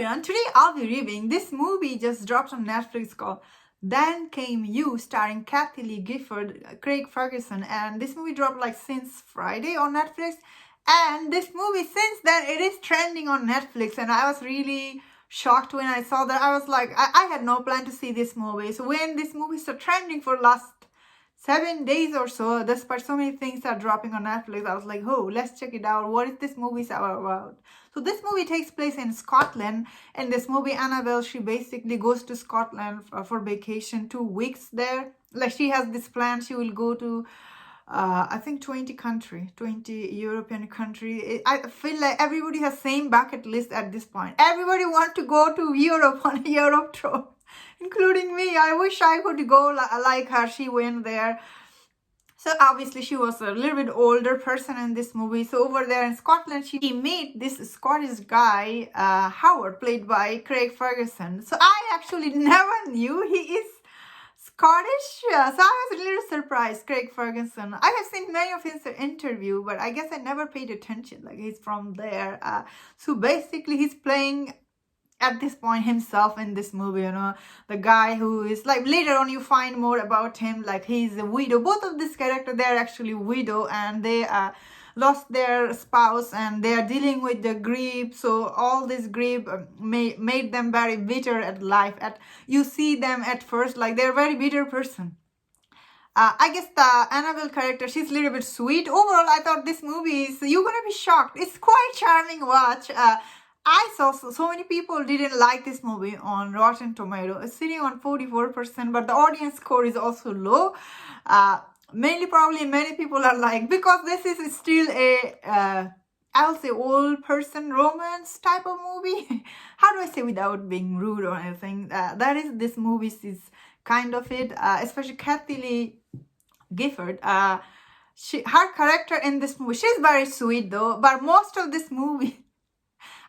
everyone, today I'll be reviewing this movie just dropped on Netflix called Then Came You, starring Kathy Lee Gifford, Craig Ferguson, and this movie dropped like since Friday on Netflix, and this movie since then it is trending on Netflix, and I was really shocked when I saw that. I was like, I had no plan to see this movie, so when this movie started trending for last 7 days or so, despite so many things are dropping on Netflix, I was like, oh, let's check it out. What is this movie about? So this movie takes place in Scotland. In this movie, Annabelle, she basically goes to Scotland for vacation, 2 weeks there. Like she has this plan, she will go to I think 20 European country. I feel like everybody has same bucket list at this point. Everybody want to go to Europe on a Europe tour, including me. I wish I could go like her. She went there. So obviously she was a little bit older person in this movie. So over there in Scotland, she met this Scottish guy, Howard, played by Craig Ferguson. So I actually never knew he is Scottish. So I was a little surprised, Craig Ferguson. I have seen many of his interview, but I guess I never paid attention. Like he's from there. So basically he's playing at this point himself in this movie, the guy who is like, later on you find more about him, like he's a widow. Both of this character, they're actually widow, and they lost their spouse, and they are dealing with the grief. So all this grief made them very bitter at life. You see them at first like they're a very bitter person. I guess the Annabelle character, she's a little bit sweet. Overall, I thought this movie is, you're gonna be shocked. It's quite charming watch. I saw so many people didn't like this movie on Rotten Tomato. It's sitting on 44%, but the audience score is also low. Mainly probably many people are like, because this is still a, I'll say old person romance type of movie. How do I say without being rude or anything? That is, this movie is kind of it, especially Kathy Lee Gifford. Her character in this movie, she's very sweet though, but most of this movie,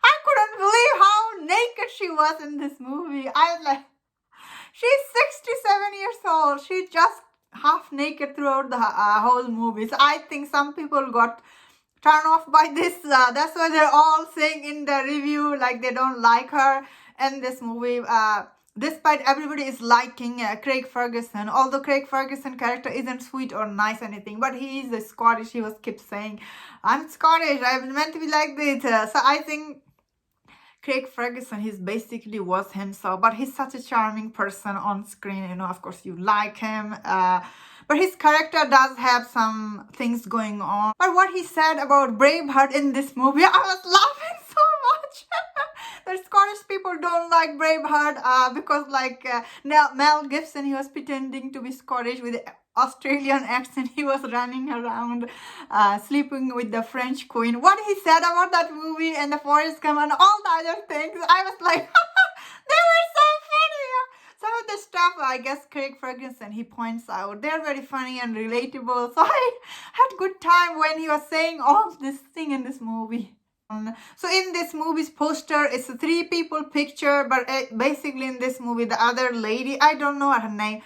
I couldn't believe how naked she was in this movie. I was like, she's 67 years old. She's just half naked throughout the whole movie. So I think some people got turned off by this. That's why they're all saying in the review like they don't like her in this movie. Despite everybody is liking Craig Ferguson, although Craig Ferguson character isn't sweet or nice or anything, but he is a Scottish. He was kept saying, I'm Scottish, I'm meant to be like this. So I think Craig Ferguson, he's basically was himself, but he's such a charming person on screen. Of course you like him, but his character does have some things going on. But what he said about Braveheart in this movie, I was laughing so much. The Scottish people don't like Braveheart because like Mel Gibson, he was pretending to be Scottish with Australian accent. He was running around sleeping with the French queen. What he said about that movie and the Forrest Gump and all the other things, I was like, they were so funny. Some of the stuff, I guess Craig Ferguson, he points out, they're very funny and relatable. So I had good time when he was saying all this thing in this movie. So in this movie's poster, it's a 3 people picture, but basically in this movie, the other lady, I don't know her name,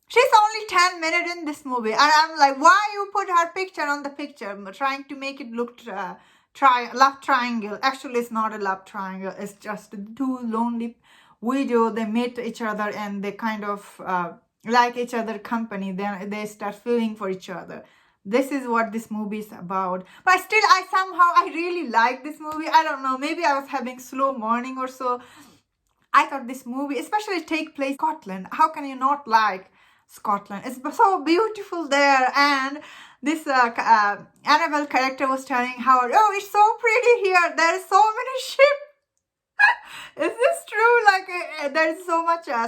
she's only 10 minutes in this movie, and I'm like, why you put her picture on the picture? I'm trying to make it look love triangle. Actually, it's not a love triangle. It's just 2 lonely widows. They meet each other and they kind of like each other company. Then they start feeling for each other. This is what this movie is about. But still, I really like this movie. I don't know. Maybe I was having slow morning or so. I thought this movie, especially take place in Scotland. How can you not like Scotland? It's so beautiful there, and this Annabelle character was telling Howard, oh, it's so pretty here. There is so many ships. Is this true? Like there is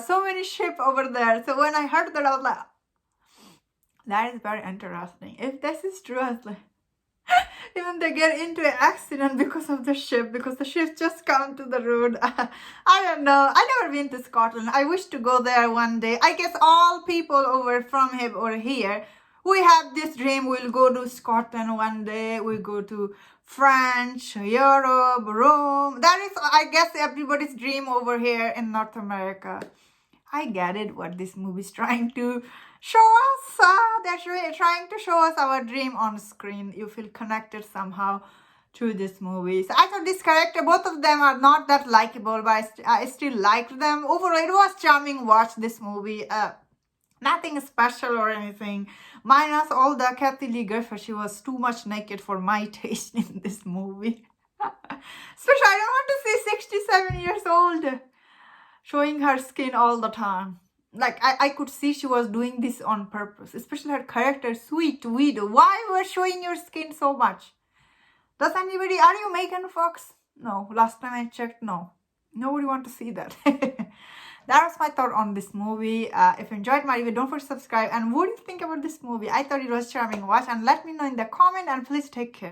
so many ships over there. So when I heard that, I was like, that is very interesting. If this is true, I was like, even they get into an accident because of the ship, because the ship just come to the road. I don't know. I never been to Scotland. I wish to go there one day. I guess all people over from here or here, we have this dream. We'll go to Scotland one day. We'll go to France, Europe, Rome. That is, I guess, everybody's dream over here in North America. I get it, what this movie is trying to show us. They're trying to show us our dream on screen. You feel connected somehow to this movie. So I thought this character, both of them are not that likable, but I still liked them. Overall, it was charming watch this movie. Nothing special or anything. Minus all the Kathy Lee Gifford. She was too much naked for my taste in this movie. Especially, I don't want to see 67 years old showing her skin all the time. Like, I could see she was doing this on purpose. Especially her character, Sweet Widow. Why were showing your skin so much? Does anybody, are you Megan Fox? No, last time I checked, no. Nobody want to see that. That was my thought on this movie. If you enjoyed my review, don't forget to subscribe. And what do you think about this movie? I thought it was charming watch. And let me know in the comment, and please take care.